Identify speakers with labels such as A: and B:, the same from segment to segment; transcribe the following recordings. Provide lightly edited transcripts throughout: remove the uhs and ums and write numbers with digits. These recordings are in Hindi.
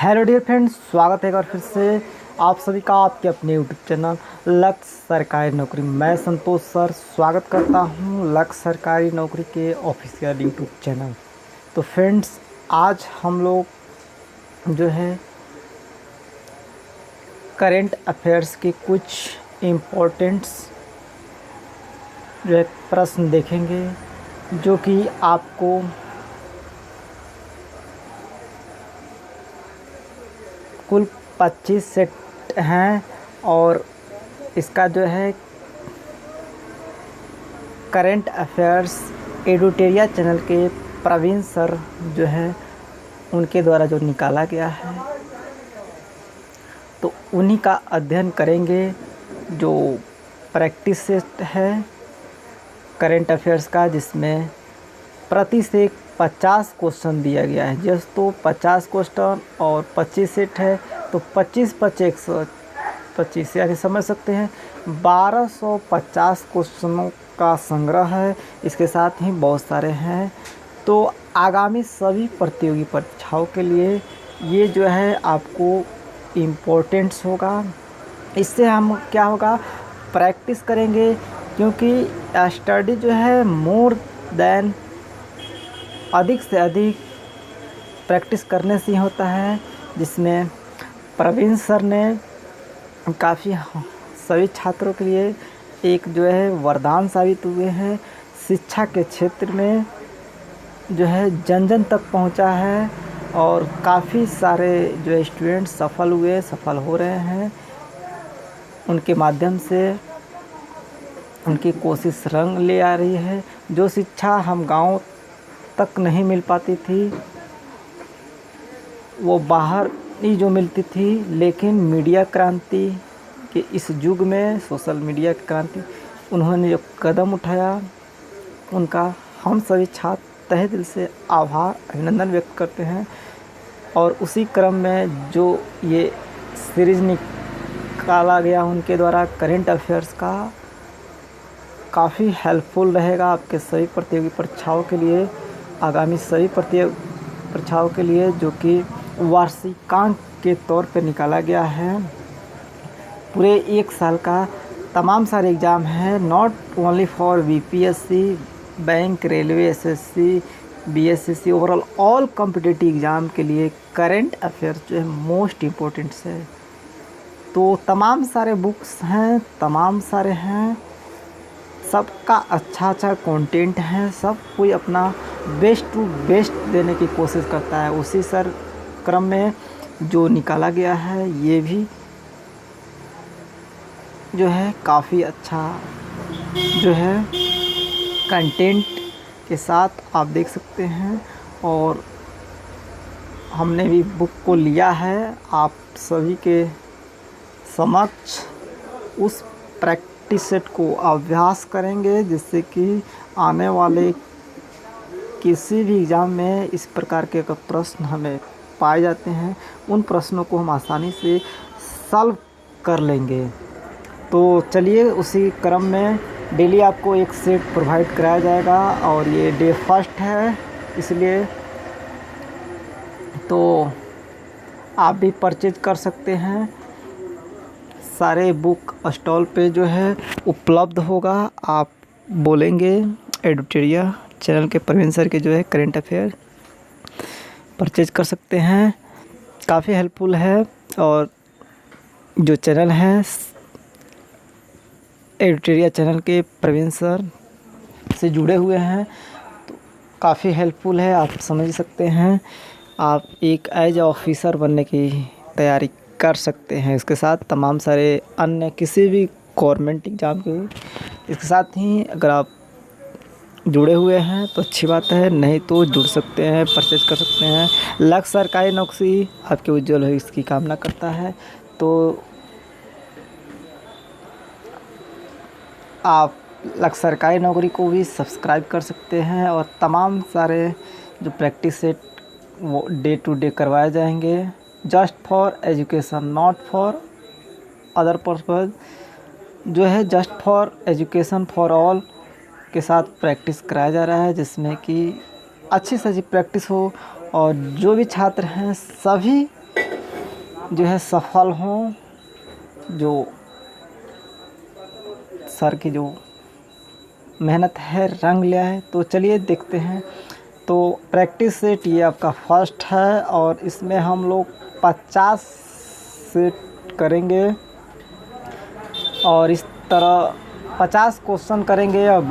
A: हेलो डियर फ्रेंड्स, स्वागत है एक बार फिर से आप सभी का आपके अपने यूट्यूब चैनल लक्ष्य सरकारी नौकरी। मैं संतोष सर स्वागत करता हूं लक्ष्य सरकारी नौकरी के ऑफिशियल यूट्यूब चैनल। तो फ्रेंड्स, आज हम लोग जो है करेंट अफेयर्स के कुछ इम्पोर्टेंट्स जो है प्रश्न देखेंगे, जो कि आपको कुल 25 सेट हैं। और इसका जो है करेंट अफेयर्स एडिटोरियल चैनल के प्रवीण सर जो है उनके द्वारा जो निकाला गया है, तो उन्हीं का अध्ययन करेंगे। जो प्रैक्टिस सेट है करेंट अफेयर्स का, जिसमें प्रति से 50 क्वेश्चन दिया गया है। जस्ट तो 50 क्वेश्चन और 25 सेट है, तो 25 यानी समझ सकते हैं 1250 क्वेश्चनों का संग्रह है। इसके साथ ही बहुत सारे हैं। तो आगामी सभी प्रतियोगी परीक्षाओं के लिए ये जो है आपको इम्पोर्टेंट्स होगा। इससे हम क्या होगा, प्रैक्टिस करेंगे, क्योंकि स्टडी जो है मोर देन अधिक से अधिक प्रैक्टिस करने से ही होता है। जिसमें प्रवीण सर ने काफ़ी सभी छात्रों के लिए एक जो है वरदान साबित हुए हैं। शिक्षा के क्षेत्र में जो है जन जन तक पहुंचा है, और काफ़ी सारे जो स्टूडेंट सफल हो रहे हैं। उनके माध्यम से उनकी कोशिश रंग ले आ रही है। जो शिक्षा हम गांव तक नहीं मिल पाती थी, वो बाहर ही जो मिलती थी, लेकिन मीडिया क्रांति के इस युग में, सोशल मीडिया की क्रांति, उन्होंने जो कदम उठाया, उनका हम सभी छात्र तहे दिल से आभार अभिनंदन व्यक्त करते हैं। और उसी क्रम में जो ये सीरीज़ निकाला गया उनके द्वारा करेंट अफेयर्स का, काफ़ी हेल्पफुल रहेगा आपके सभी प्रतियोगी परीक्षाओं के लिए, आगामी सभी प्रतियोगी परीक्षाओं के लिए, जो कि वार्षिकांक के तौर पे निकाला गया है। पूरे एक साल का तमाम सारे एग्ज़ाम हैं, not only for BPSC, bank, railway, SSC, BSSC, overall all competitive exam के लिए करेंट अफेयर्स जो है मोस्ट इम्पोर्टेंट्स है। तो तमाम सारे बुक्स हैं, तमाम सारे हैं, सबका अच्छा कंटेंट है। सब कोई अपना बेस्ट टू बेस्ट देने की कोशिश करता है। उसी सर क्रम में जो निकाला गया है, ये भी जो है काफ़ी अच्छा जो है कंटेंट के साथ आप देख सकते हैं। और हमने भी बुक को लिया है आप सभी के समक्ष। उस प्रैक्टिस सेट को अभ्यास करेंगे, जिससे कि आने वाले किसी भी एग्ज़ाम में इस प्रकार के अगर प्रश्न हमें पाए जाते हैं, उन प्रश्नों को हम आसानी से सॉल्व कर लेंगे। तो चलिए, उसी क्रम में डेली आपको एक सेट प्रोवाइड कराया जाएगा, और ये डे फर्स्ट है, इसलिए तो आप भी परचेज कर सकते हैं। सारे बुक स्टॉल पे जो है उपलब्ध होगा। आप बोलेंगे एडिटोरियल चैनल के प्रवीण सर के जो है करेंट अफेयर परचेज कर सकते हैं। काफ़ी हेल्पफुल है, और जो चैनल है एडिटोरियल चैनल के प्रवीण सर से जुड़े हुए हैं, तो काफ़ी हेल्पफुल है। आप समझ सकते हैं, आप एक एज ऑफिसर बनने की तैयारी कर सकते हैं। इसके साथ तमाम सारे अन्य किसी भी गवर्नमेंट एग्ज़ाम के इसके साथ ही अगर आप जुड़े हुए हैं तो अच्छी बात है, नहीं तो जुड़ सकते हैं, परचेज कर सकते हैं। लक्ष्य सरकारी नौकरी आपके उज्जवल भविष्य इसकी कामना करता है। तो आप लक्ष्य सरकारी नौकरी को भी सब्सक्राइब कर सकते हैं, और तमाम सारे जो प्रैक्टिस सेट वो डे टू डे करवाए जाएंगे, just for education, not for other purpose. जो है just for education for all के साथ प्रैक्टिस कराया जा रहा है, जिसमें कि अच्छी से अच्छी प्रैक्टिस हो, और जो भी छात्र हैं सभी जो है सफल हों, जो सर की जो मेहनत है रंग लिया है। तो चलिए देखते हैं। तो प्रैक्टिस सेट ये आपका फर्स्ट है और इसमें हम लोग 50 सेट करेंगे और इस तरह 50 क्वेश्चन करेंगे और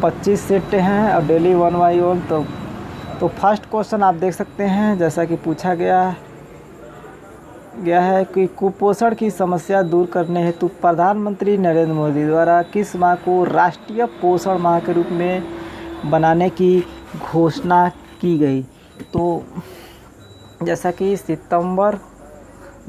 A: 25 सेट हैं और डेली 1 बाई 1। तो फर्स्ट क्वेश्चन आप देख सकते हैं, जैसा कि पूछा गया है कि कुपोषण की समस्या दूर करने हेतु प्रधानमंत्री नरेंद्र मोदी द्वारा किस माह को राष्ट्रीय पोषण माह के रूप में बनाने की घोषणा की गई। तो जैसा कि सितंबर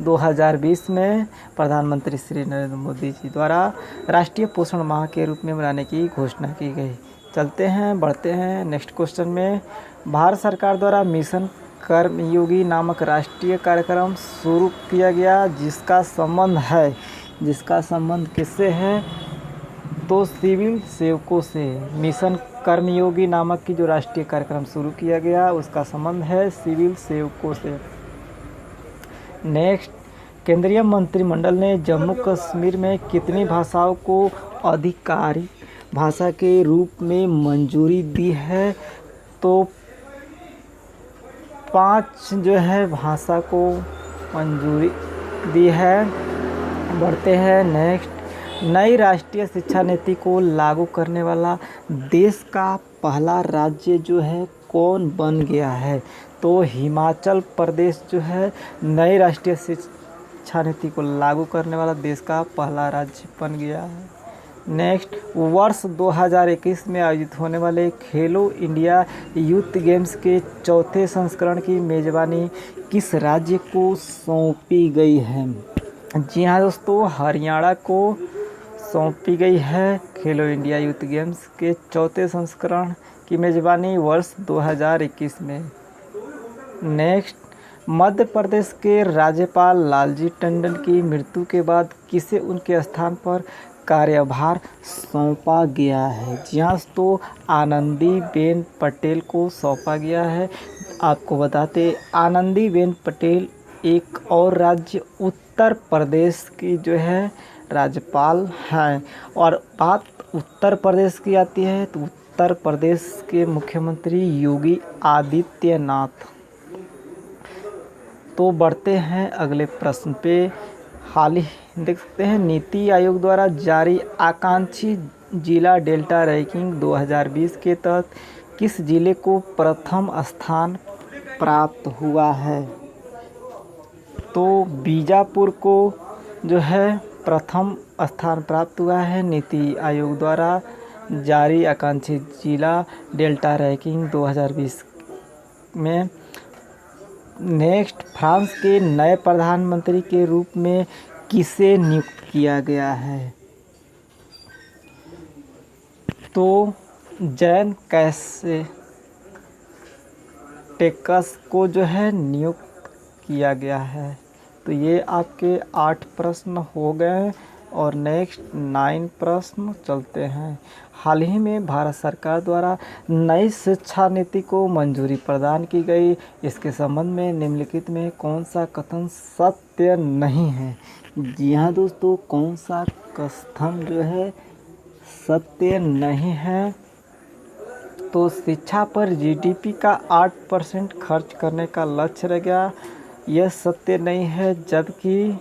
A: 2020 में प्रधानमंत्री श्री नरेंद्र मोदी जी द्वारा राष्ट्रीय पोषण माह के रूप में बनाने की घोषणा की गई। चलते हैं, बढ़ते हैं नेक्स्ट क्वेश्चन में। भारत सरकार द्वारा मिशन कर्मयोगी नामक राष्ट्रीय कार्यक्रम शुरू किया गया, जिसका संबंध किससे है? तो सिविल सेवकों से। मिशन कर्मयोगी नामक की जो राष्ट्रीय कार्यक्रम शुरू किया गया उसका संबंध है सिविल सेवकों से। नेक्स्ट, केंद्रीय मंत्रिमंडल ने जम्मू कश्मीर में कितनी भाषाओं को आधिकारिक भाषा के रूप में मंजूरी दी है? तो 5 जो है भाषा को मंजूरी दी है। बढ़ते हैं नेक्स्ट, नई राष्ट्रीय शिक्षा नीति को लागू करने वाला देश का पहला राज्य जो है कौन बन गया है? तो हिमाचल प्रदेश जो है नई राष्ट्रीय शिक्षा नीति को लागू करने वाला देश का पहला राज्य बन गया है। नेक्स्ट, वर्ष 2021 में आयोजित होने वाले खेलो इंडिया यूथ गेम्स के चौथे संस्करण की मेज़बानी किस राज्य को सौंपी गई है? जी हाँ दोस्तों, हरियाणा को सौंपी गई है खेलो इंडिया यूथ गेम्स के चौथे संस्करण की मेज़बानी वर्ष 2021 में। नेक्स्ट, मध्य प्रदेश के राज्यपाल लालजी टंडन की मृत्यु के बाद किसे उनके स्थान पर कार्यभार सौंपा गया है? जी हाँ दोस्तों, आनंदीबेन पटेल को सौंपा गया है। आपको बताते, आनंदीबेन पटेल एक और राज्य उत्तर प्रदेश की जो है राज्यपाल हैं। और बात उत्तर प्रदेश की आती है तो उत्तर प्रदेश के मुख्यमंत्री योगी आदित्यनाथ। तो बढ़ते हैं अगले प्रश्न पे। हाल ही देख सकते हैं, नीति आयोग द्वारा जारी आकांक्षी जिला डेल्टा रैंकिंग 2020 के तहत किस जिले को प्रथम स्थान प्राप्त हुआ है? तो बीजापुर को जो है प्रथम स्थान प्राप्त हुआ है नीति आयोग द्वारा जारी आकांक्षी जिला डेल्टा रैंकिंग 2020 में। नेक्स्ट, फ्रांस के नए प्रधानमंत्री के रूप में किसे नियुक्त किया गया है? तो जैन कैस्टेक्स को जो है नियुक्त किया गया है। तो ये आपके 8 प्रश्न हो गए और नेक्स्ट 9 प्रश्न चलते हैं। हाल ही में भारत सरकार द्वारा नई शिक्षा नीति को मंजूरी प्रदान की गई। इसके संबंध में निम्नलिखित में कौन सा कथन सत्य नहीं है? जी हाँ दोस्तों, कौन सा कथन जो है सत्य नहीं है? तो शिक्षा पर जीडीपी का 8% खर्च करने का लक्ष्य रह गया, यह सत्य नहीं है। जबकि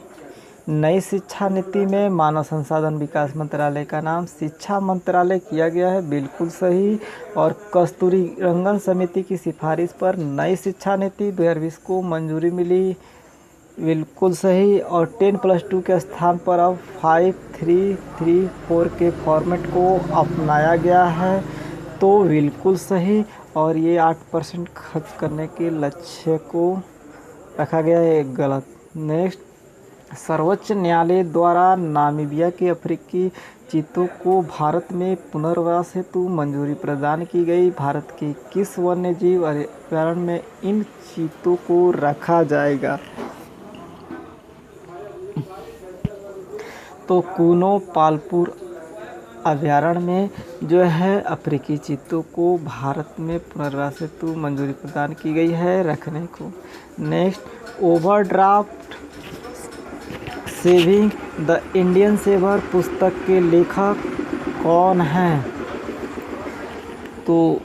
A: नई शिक्षा नीति में मानव संसाधन विकास मंत्रालय का नाम शिक्षा मंत्रालय किया गया है, बिल्कुल सही। और कस्तूरी रंगन समिति की सिफारिश पर नई शिक्षा नीति 2020 को मंजूरी मिली, बिल्कुल सही। और 10+2 के स्थान पर अब 5-3-3-4 के फॉर्मेट को अपनाया गया है, तो बिल्कुल सही। और ये 8% खर्च करने के लक्ष्य को रखा गया है, गलत। नेक्स्ट, सर्वोच्च न्यायालय द्वारा नामीबिया के अफ्रीकी चीतों को भारत में पुनर्वास हेतु मंजूरी प्रदान की गई। भारत के किस वन्यजीव अभयारण्य में इन चीतों को रखा जाएगा? तो कूनो पालपुर अभयारण्य में जो है अफ्रीकी चीतों को भारत में पुनर्वास हेतु मंजूरी प्रदान की गई है रखने को। Next, overdraft saving the Indian saver पुस्तक के लेखक कौन हैं? तो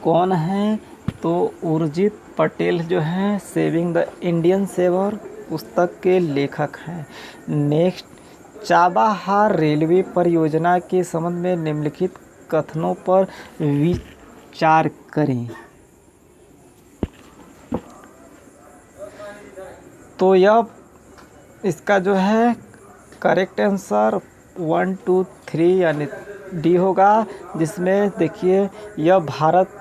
A: कौन हैं? तो उर्जित पटेल जो हैं सेविंग द इंडियन सेवर पुस्तक के लेखक हैं। नेक्स्ट, चाबहार रेलवे परियोजना के संबंध में निम्नलिखित कथनों पर विचार करें। तो यह इसका जो है करेक्ट आंसर 1 2 3 यानी डी होगा, जिसमें देखिए यह भारत,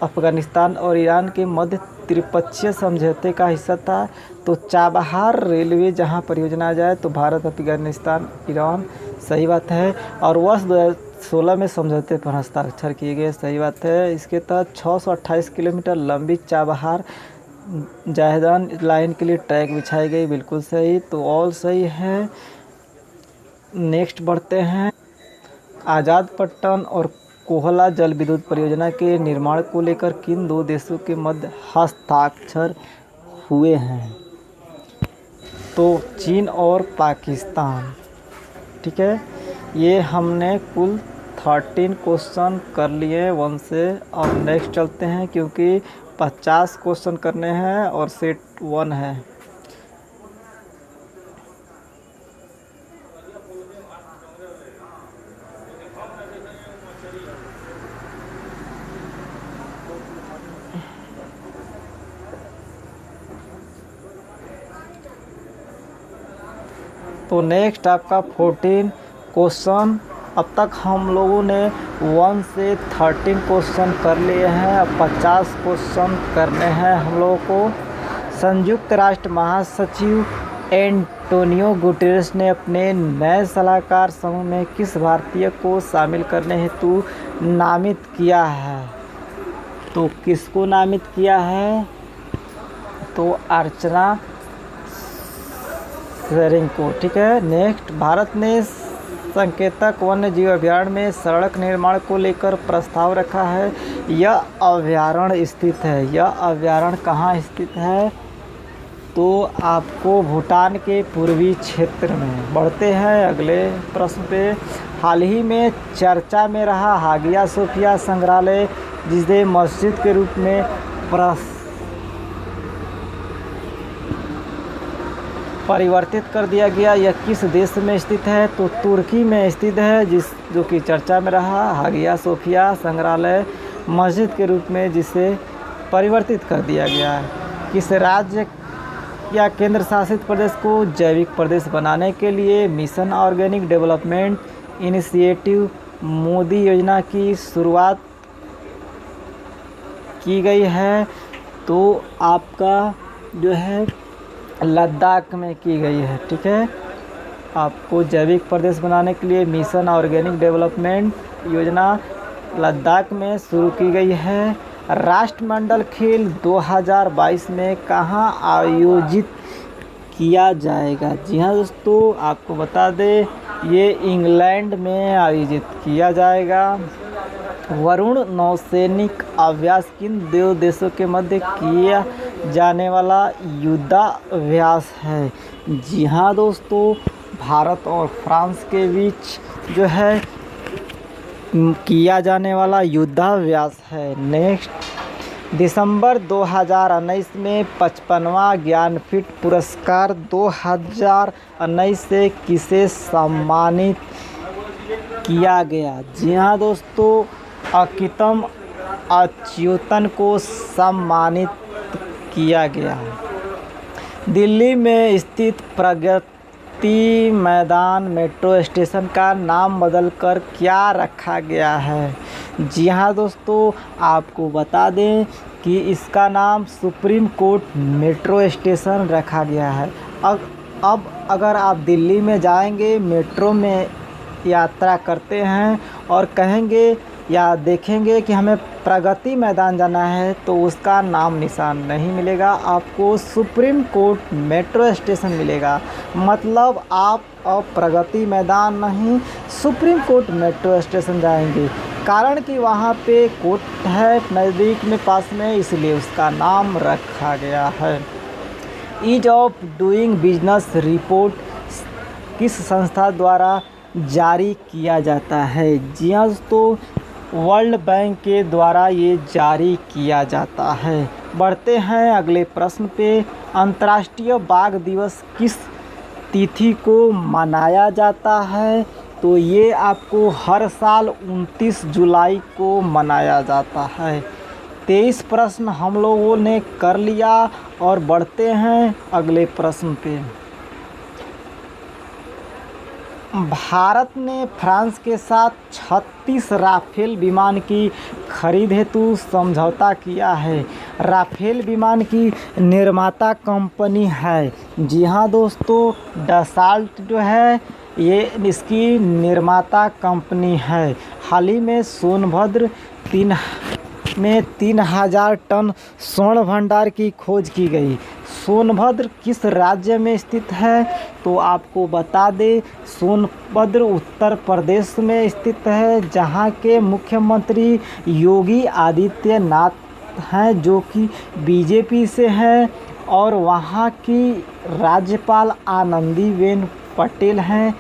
A: अफ़गानिस्तान और ईरान के मध्य त्रिपक्षीय समझौते का हिस्सा था। तो चाबहार रेलवे जहां परियोजना जाए तो भारत, अफ़गानिस्तान, ईरान, सही बात है। और वर्ष 2016 में समझौते पर हस्ताक्षर किए गए, सही बात है। इसके तहत 628 किलोमीटर लंबी चाबहार जायदान लाइन के लिए ट्रैक बिछाई गई, बिल्कुल सही। तो ऑल सही है। नेक्स्ट बढ़ते हैं, आज़ाद पट्टन और कोहला जल विद्युत परियोजना के निर्माण को लेकर किन दो देशों के मध्य हस्ताक्षर हुए हैं? तो चीन और पाकिस्तान। ठीक है, ये हमने कुल 13 क्वेश्चन कर लिए 1 से। अब नेक्स्ट चलते हैं, क्योंकि 50 क्वेश्चन करने हैं और सेट 1 है। तो नेक्स्ट आपका 14 क्वेश्चन। अब तक हम लोगों ने 1 से 13 क्वेश्चन कर लिए हैं। अब 50 क्वेश्चन करने हैं हम लोगों को। संयुक्त राष्ट्र महासचिव एंटोनियो गुटेरेस ने अपने नए सलाहकार समूह में किस भारतीय को शामिल करने हेतु नामित किया है? तो किसको नामित किया है? तो अर्चना शेरिंग को। ठीक है। नेक्स्ट, भारत ने संकेतक वन्य जीव अभयारण्य में सड़क निर्माण को लेकर प्रस्ताव रखा है। यह अभयारण्य स्थित है, यह अभयारण्य कहाँ स्थित है? तो आपको भूटान के पूर्वी क्षेत्र में। बढ़ते हैं अगले प्रश्न पे। हाल ही में चर्चा में रहा हागिया सोफिया संग्रहालय, जिसे मस्जिद के रूप में परिवर्तित कर दिया गया, यह किस देश में स्थित है? तो तुर्की में स्थित है, जो कि चर्चा में रहा हागिया सोफिया संग्रहालय मस्जिद के रूप में, जिसे परिवर्तित कर दिया गया है। किस राज्य या केंद्र शासित प्रदेश को जैविक प्रदेश बनाने के लिए mission organic development initiative Modi योजना की शुरुआत की गई है? तो आपका जो है लद्दाख में की गई है। ठीक है, आपको जैविक प्रदेश बनाने के लिए मिशन ऑर्गेनिक डेवलपमेंट योजना लद्दाख में शुरू की गई है। राष्ट्रमंडल खेल 2022 में कहाँ आयोजित किया जाएगा? जी हाँ दोस्तों, आपको बता दें ये इंग्लैंड में आयोजित किया जाएगा। वरुण नौसैनिक अभ्यास किन दो देशों के मध्य किया जाने वाला युद्धाभ्यास है? जी हाँ दोस्तों, भारत और फ्रांस के बीच जो है किया जाने वाला युद्धाभ्यास है। नेक्स्ट, दिसंबर 2019 में 55वां ज्ञानपीठ पुरस्कार 2019 से किसे सम्मानित किया गया? जी हाँ दोस्तों, अकितम अच्युतन को सम्मानित किया गया। दिल्ली में स्थित प्रगति मैदान मेट्रो स्टेशन का नाम बदलकर क्या रखा गया है? जी हाँ दोस्तों, आपको बता दें कि इसका नाम सुप्रीम कोर्ट मेट्रो स्टेशन रखा गया है। अब अगर आप दिल्ली में जाएंगे, मेट्रो में यात्रा करते हैं और कहेंगे या देखेंगे कि हमें प्रगति मैदान जाना है, तो उसका नाम निशान नहीं मिलेगा, आपको सुप्रीम कोर्ट मेट्रो स्टेशन मिलेगा। मतलब आप अब प्रगति मैदान नहीं, सुप्रीम कोर्ट मेट्रो स्टेशन जाएंगे, कारण कि वहाँ पे कोर्ट है नज़दीक में पास में, इसलिए उसका नाम रखा गया है। Ease of doing business report किस संस्था द्वारा जारी किया जाता है? जी हाँ दोस्तों, वर्ल्ड बैंक के द्वारा ये जारी किया जाता है। बढ़ते हैं अगले प्रश्न पे। अंतर्राष्ट्रीय बाघ दिवस किस तिथि को मनाया जाता है? तो ये आपको हर साल 29 जुलाई को मनाया जाता है। 23 प्रश्न हम लोगों ने कर लिया और बढ़ते हैं अगले प्रश्न पे। भारत ने फ्रांस के साथ 36 राफेल विमान की खरीद हेतु समझौता किया है। राफेल विमान की निर्माता कंपनी है, जी हाँ दोस्तों, डसाल्ट जो है ये इसकी निर्माता कंपनी है। हाल ही में सोनभद्र 3000 टन स्वर्ण भंडार की खोज की गई। सोनभद्र किस राज्य में स्थित है? तो आपको बता दें, सोनभद्र उत्तर प्रदेश में स्थित है, जहां के मुख्यमंत्री योगी आदित्यनाथ हैं, जो कि बीजेपी से हैं, और वहां की राज्यपाल आनंदीबेन पटेल हैं।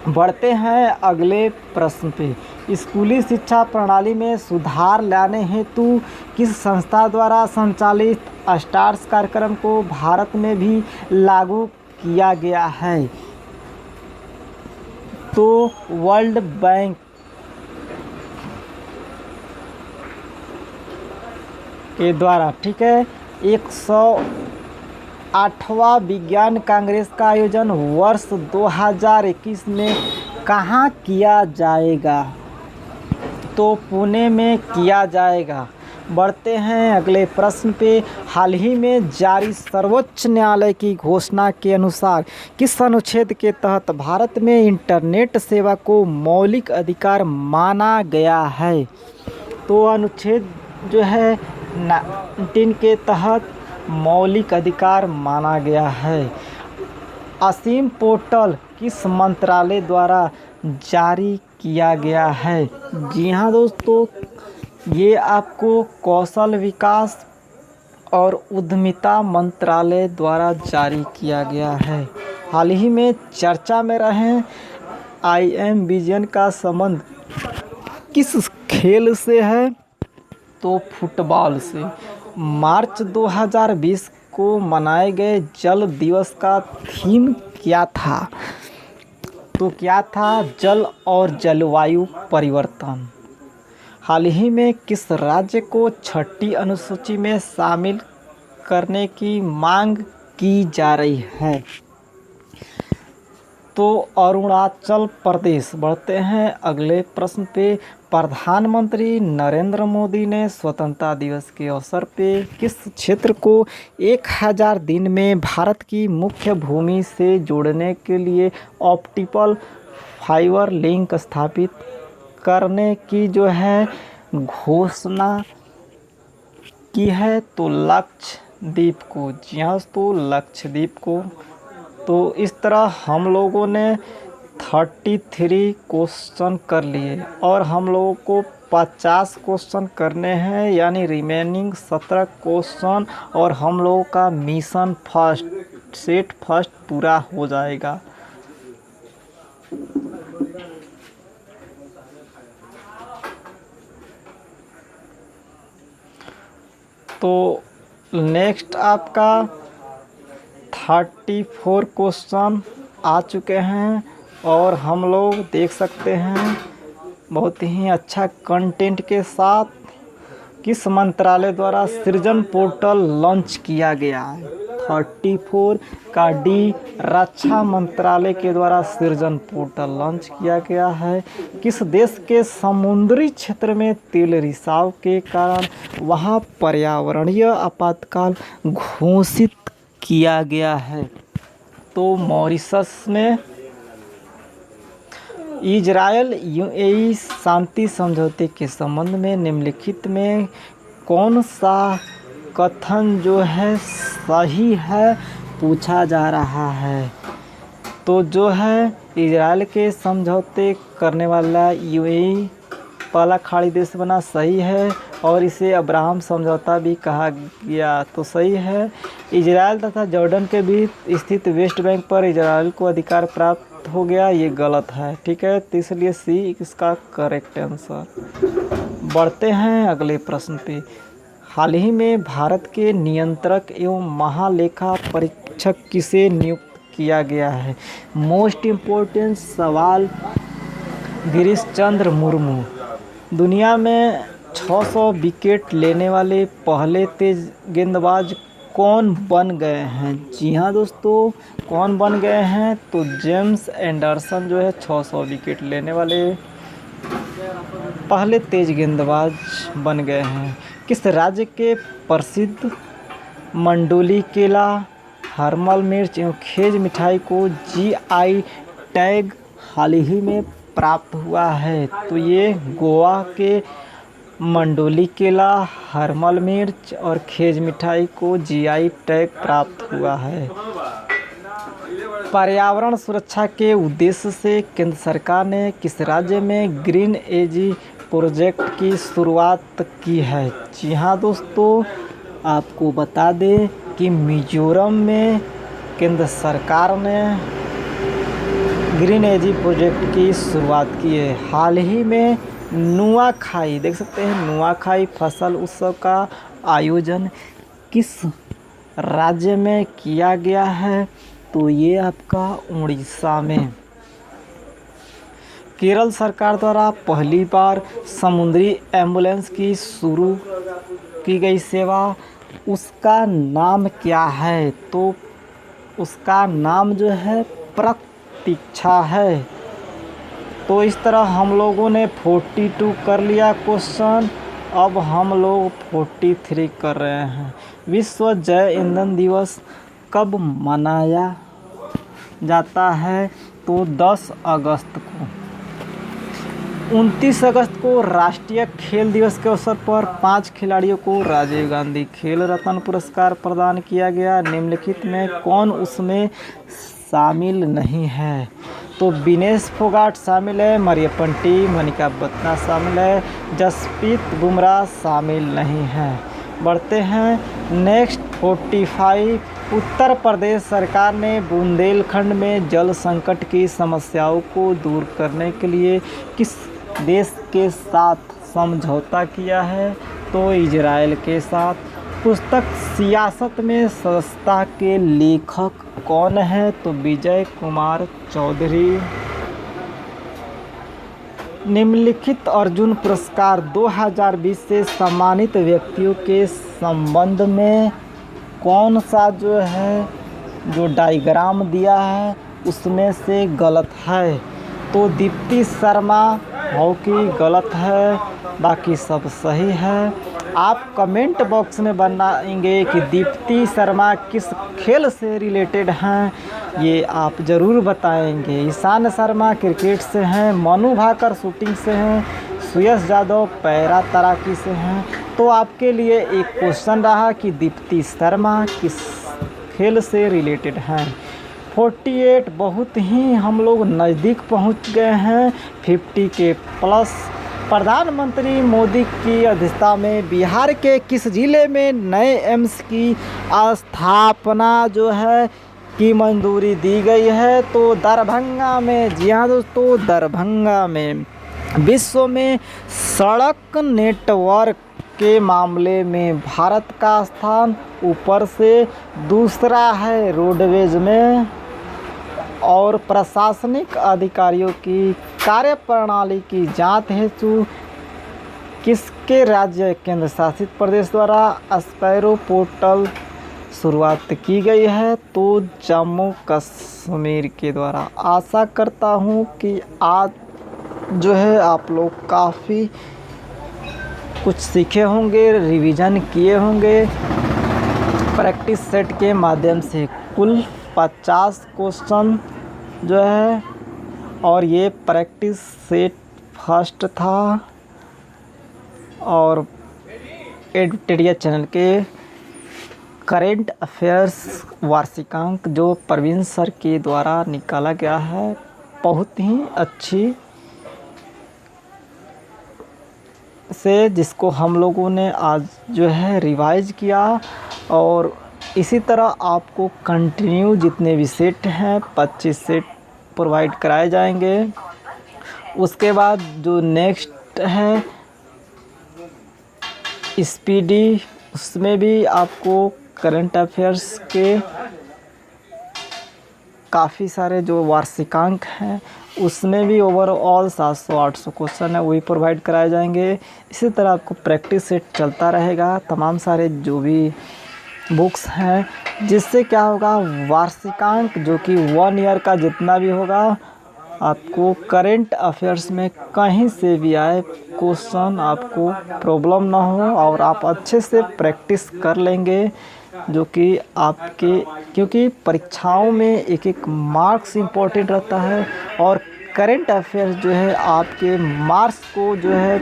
A: बढ़ते हैं अगले प्रश्न पे। स्कूली शिक्षा प्रणाली में सुधार लाने हेतु किस संस्था द्वारा संचालित स्टार्स कार्यक्रम को भारत में भी लागू किया गया है? तो वर्ल्ड बैंक के द्वारा, ठीक है। 108वां विज्ञान कांग्रेस का आयोजन वर्ष 2021 में कहाँ किया जाएगा? तो पुणे में किया जाएगा। बढ़ते हैं अगले प्रश्न पे। हाल ही में जारी सर्वोच्च न्यायालय की घोषणा के अनुसार किस अनुच्छेद के तहत भारत में इंटरनेट सेवा को मौलिक अधिकार माना गया है? तो अनुच्छेद जो है 19 के तहत मौलिक अधिकार माना गया है। असीम पोर्टल किस मंत्रालय द्वारा जारी किया गया है? जी हाँ दोस्तों, ये आपको कौशल विकास और उद्यमिता मंत्रालय द्वारा जारी किया गया है। हाल ही में चर्चा में रहे IIM विजन का संबंध किस खेल से है? तो फुटबॉल से। मार्च 2020 को मनाए गए जल दिवस का थीम क्या था? तो क्या था? जल और जलवायु परिवर्तन। हाल ही में किस राज्य को छठी अनुसूची में शामिल करने की मांग की जा रही है? तो अरुणाचल प्रदेश। बढ़ते हैं अगले प्रश्न पे। प्रधानमंत्री नरेंद्र मोदी ने स्वतंत्रता दिवस के अवसर पे किस क्षेत्र को 1000 दिन में भारत की मुख्य भूमि से जोड़ने के लिए ऑप्टिकल फाइबर लिंक स्थापित करने की जो है घोषणा की है? तो लक्षद्वीप को। जी हाँ, तो लक्षद्वीप को। तो इस तरह हम लोगों ने 33 क्वेश्चन कर लिए और हम लोगों को 50 क्वेश्चन करने हैं, यानी रिमेनिंग 17 क्वेश्चन, और हम लोगों का मिशन सेट फर्स्ट पूरा हो जाएगा। तो नेक्स्ट आपका 34 क्वेश्चन आ चुके हैं और हम लोग देख सकते हैं बहुत ही अच्छा कंटेंट के साथ किस मंत्रालय द्वारा सृजन पोर्टल लॉन्च किया गया है? 34 का डी, रक्षा मंत्रालय के द्वारा सृजन पोर्टल लॉन्च किया गया है। किस देश के समुद्री क्षेत्र में तेल रिसाव के कारण वहां पर्यावरणीय आपातकाल घोषित किया गया है? तो मॉरिशस में। इजरायल UAE शांति समझौते के संबंध में निम्नलिखित में कौन सा कथन जो है सही है, पूछा जा रहा है? तो जो है इजरायल के समझौते करने वाला UAE पहला खाड़ी देश बना, सही है, और इसे अब्राहम समझौता भी कहा गया, तो सही है। इजराइल तथा जॉर्डन के बीच स्थित वेस्ट बैंक पर इजराइल को अधिकार प्राप्त हो गया, ये गलत है। ठीक है, तो इसलिए सी इसका करेक्ट आंसर। बढ़ते हैं अगले प्रश्न पे। हाल ही में भारत के नियंत्रक एवं महालेखा परीक्षक किसे नियुक्त किया गया है? मोस्ट इम्पोर्टेंट सवाल, गिरीश चंद्र मुर्मू। दुनिया में 600 विकेट लेने वाले पहले तेज गेंदबाज कौन बन गए हैं? जी हाँ दोस्तों, कौन बन गए हैं? तो जेम्स एंडरसन जो है 600 विकेट लेने वाले पहले तेज गेंदबाज बन गए हैं। किस राज्य के प्रसिद्ध मंडोली केला, हरमल मिर्च एवं खेज मिठाई को जीआई टैग हाल ही में प्राप्त हुआ है? तो ये गोवा के मंडोली केला, हरमल मिर्च और खेज मिठाई को जीआई टैग प्राप्त हुआ है। पर्यावरण सुरक्षा के उद्देश्य से केंद्र सरकार ने किस राज्य में ग्रीन एजी प्रोजेक्ट की शुरुआत की है? जी हाँ दोस्तों, आपको बता दें कि मिजोरम में केंद्र सरकार ने ग्रीन एजी प्रोजेक्ट की शुरुआत की है। हाल ही में नुआखाई, देख सकते हैं नुआखाई फसल उत्सव का आयोजन किस राज्य में किया गया है? तो ये आपका उड़ीसा में। केरल सरकार द्वारा पहली बार समुद्री एम्बुलेंस की शुरू की गई सेवा, उसका नाम क्या है? तो उसका नाम जो है प्रतीक्षा है। तो इस तरह हम लोगों ने 42 कर लिया क्वेश्चन, अब हम लोग 43 कर रहे हैं। विश्व जैव ईंधन दिवस कब मनाया जाता है? तो 10 अगस्त को। 29 अगस्त को राष्ट्रीय खेल दिवस के अवसर पर 5 खिलाड़ियों को राजीव गांधी खेल रत्न पुरस्कार प्रदान किया गया। निम्नलिखित में कौन उसमें शामिल नहीं है? तो विनेश फोगाट शामिल है, मरियप्पन, मनिका बत्रा शामिल है, जसप्रीत बुमराह शामिल नहीं है। बढ़ते हैं नेक्स्ट 45। उत्तर प्रदेश सरकार ने बुंदेलखंड में जल संकट की समस्याओं को दूर करने के लिए किस देश के साथ समझौता किया है? तो इजराइल के साथ। पुस्तक सियासत में सदस्यता के लेखक कौन है? तो विजय कुमार चौधरी। निम्नलिखित अर्जुन पुरस्कार 2020 से सम्मानित व्यक्तियों के संबंध में कौन सा जो डायग्राम दिया है उसमें से गलत है? तो दीप्ति शर्मा हॉकी गलत है, बाकी सब सही है। आप कमेंट बॉक्स में बनाएंगे कि दीप्ति शर्मा किस खेल से रिलेटेड हैं, ये आप ज़रूर बताएंगे। ईशान शर्मा क्रिकेट से हैं, मनु भाकर शूटिंग से हैं, सुयश यादव पैरा तैराकी से हैं। तो आपके लिए एक क्वेश्चन रहा कि दीप्ति शर्मा किस खेल से रिलेटेड हैं। 48 बहुत ही हम लोग नज़दीक पहुंच गए हैं 50 के प्लस। प्रधानमंत्री मोदी की अध्यक्षता में बिहार के किस जिले में नए एम्स की स्थापना की मंजूरी दी गई है? तो दरभंगा में। जी हाँ दोस्तों, दरभंगा में। विश्व में सड़क नेटवर्क के मामले में भारत का स्थान ऊपर से दूसरा है रोडवेज में। और प्रशासनिक अधिकारियों की कार्यप्रणाली की जांच हेतु किसके राज्य केंद्र शासित प्रदेश द्वारा स्पैरो पोर्टल शुरुआत की गई है? तो जम्मू कश्मीर के द्वारा। आशा करता हूँ कि आज आप लोग काफ़ी कुछ सीखे होंगे, रिवीजन किए होंगे प्रैक्टिस सेट के माध्यम से। कुल 50 क्वेश्चन और ये प्रैक्टिस सेट फर्स्ट था। और एडुटेरिया चैनल के करेंट अफेयर्स वार्षिकांक जो प्रवीण सर के द्वारा निकाला गया है, बहुत ही अच्छी से जिसको हम लोगों ने आज रिवाइज किया और इसी तरह आपको कंटिन्यू जितने भी सेट हैं 25 सेट प्रोवाइड कराए जाएंगे। उसके बाद जो नेक्स्ट है स्पीडी, उसमें भी आपको करंट अफेयर्स के काफ़ी सारे जो वार्षिकांक हैं उसमें भी ओवरऑल 700-800 क्वेश्चन है वही प्रोवाइड कराए जाएंगे। इसी तरह आपको प्रैक्टिस सेट चलता रहेगा, तमाम सारे जो भी बुक्स हैं, जिससे क्या होगा वार्षिकांक जो कि 1 ईयर का जितना भी होगा आपको करंट अफेयर्स में कहीं से भी आए क्वेश्चन आपको प्रॉब्लम ना हो और आप अच्छे से प्रैक्टिस कर लेंगे। जो कि आपके, क्योंकि परीक्षाओं में एक एक मार्क्स इम्पोर्टेंट रहता है और करंट अफेयर्स जो है आपके मार्क्स को जो है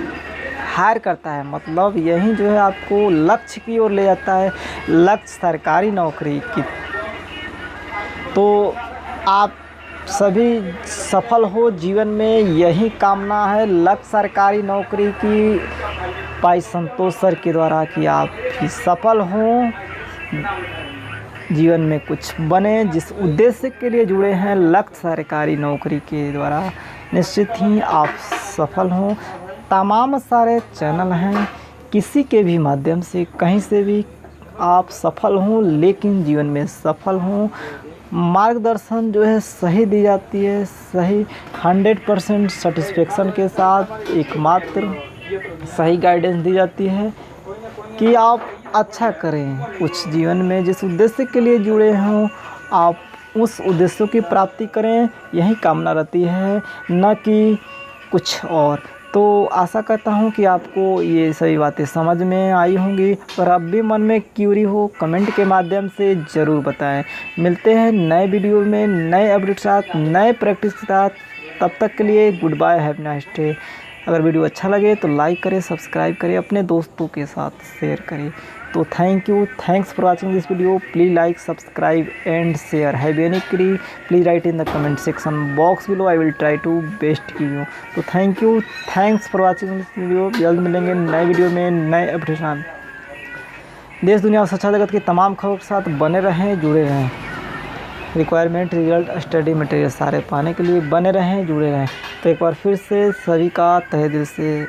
A: हायर करता है, मतलब यही जो है आपको लक्ष्य की ओर ले जाता है, लक्ष्य सरकारी नौकरी की। तो आप सभी सफल हो जीवन में, यही कामना है लक्ष्य सरकारी नौकरी की भाई संतोष सर के द्वारा कि आप भी सफल हों, जीवन में कुछ बने। जिस उद्देश्य के लिए जुड़े हैं लक्ष्य सरकारी नौकरी के द्वारा, निश्चित ही आप सफल हों। तमाम सारे चैनल हैं, किसी के भी माध्यम से कहीं से भी आप सफल हों, लेकिन जीवन में सफल हों। मार्गदर्शन जो है सही दी जाती है, सही 100% सेटिस्फेक्शन के साथ एकमात्र सही गाइडेंस दी जाती है कि आप अच्छा करें कुछ जीवन में, जिस उद्देश्य के लिए जुड़े हों आप उस उद्देश्यों की प्राप्ति करें, यही कामना रहती है, न कि कुछ और। तो आशा करता हूँ कि आपको ये सभी बातें समझ में आई होंगी, और अब भी मन में क्यूरी हो कमेंट के माध्यम से ज़रूर बताएं। मिलते हैं नए वीडियो में नए अपडेट के साथ, नए प्रैक्टिस के साथ। तब तक के लिए good bye, have nice day. अगर वीडियो अच्छा लगे तो लाइक करें, सब्सक्राइब करें, अपने दोस्तों के साथ शेयर करें। तो thank you, thanks for watching this video. Please like, subscribe and share. Have any query please write in the comment section box below, I will try to best give you. तो thank you, thanks for watching this video. जल्द मिलेंगे नए वीडियो में नए अपडेट। देश दुनिया और शिक्षा जगत की तमाम खबरों के साथ बने रहें, जुड़े रहें। रिक्वायरमेंट, रिजल्ट, स्टडी मटेरियल सारे पाने के लिए बने रहें, जुड़े रहें। तो एक बार फिर से सभी का तहे दिल से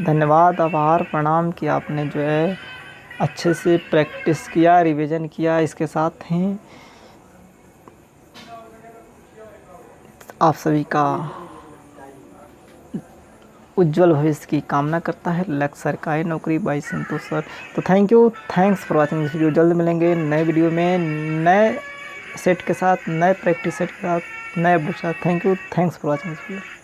A: धन्यवाद, आभार, प्रणाम कि आपने जो है अच्छे से प्रैक्टिस किया, रिवीजन किया। इसके साथ ही आप सभी का उज्जवल भविष्य की कामना करता है लक्ष्य सरकारी नौकरी बाई संतोष सर। तो thank you, thanks for watching this video. जल्द मिलेंगे नए वीडियो में नए सेट के साथ, नए प्रैक्टिस सेट के साथ, नए अपडेट के साथ। Thank you, thanks for watching this video.